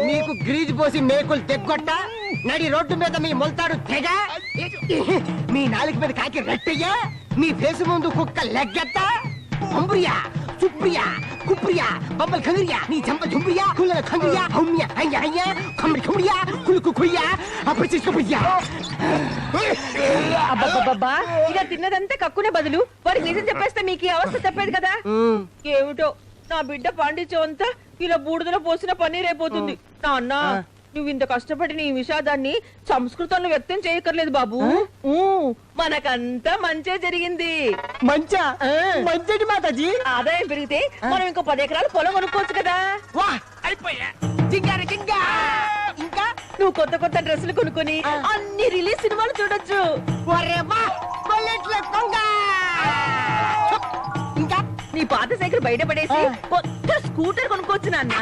నీకు గ్రీజ్ పోసి మేకులు తెగ్గొట్ట నడి రోడ్డు మీద మీ మొలతాడు తెగ మీ నాలుగు మీద కాకి రెట్టయ్యా మీ ఫేస్ ముందు కుక్క లెగ్గెత్తా అంబురియా సుప్రియా కుప్రియా బబ్బల్ ఖంగ్రియా నీ చంప ఝుంబ్రియా కుల్ల ఖంగ్రియా హౌమ్యా అయ్యా అయ్యా ఖంబ్రి ఖంబ్రియా కులుకు కుయ్యా అప్పచి కుయ్యా అబ్బబ్బబ్బా ఇలా తిన్నదంతా కక్కునే బదులు వాడికి నిజం చెప్పేస్తే మీకు ఈ అవస్థ తప్పేది కదా ఏమిటో నా బిడ్డ పాండిత్యం ఇలా బూడిదలో పోసిన పన్నీర్ అయిపోతుంది నాన్న నువ్వు ఇంత కష్టపడి నీ విషాదాన్ని సంస్కృతంలో వ్యక్తం చేయక్కర్లేదు బాబు మనకంతా మంచే జరిగింది మంచా మంచటి మాతాజీ ఆదాయం పెరిగితే మనం ఇంకో 10 ఎకరాలు పొలం కొనుక్కోవచ్చు కదా వా అయిపోయా జింగారి జింగా ఇంకా నువ్వు కొత్త కొత్త డ్రెస్సులు కొనుక్కొని అన్ని రిలీజ్ సినిమాలు చూడొచ్చు ఒరే వా బుల్లెట్ల కొంగ ఇంకా నీ పాత సైకిల్ బయట పడేసి కొత్త స్కూటర్ కొనుక్కోవచ్చు నాన్న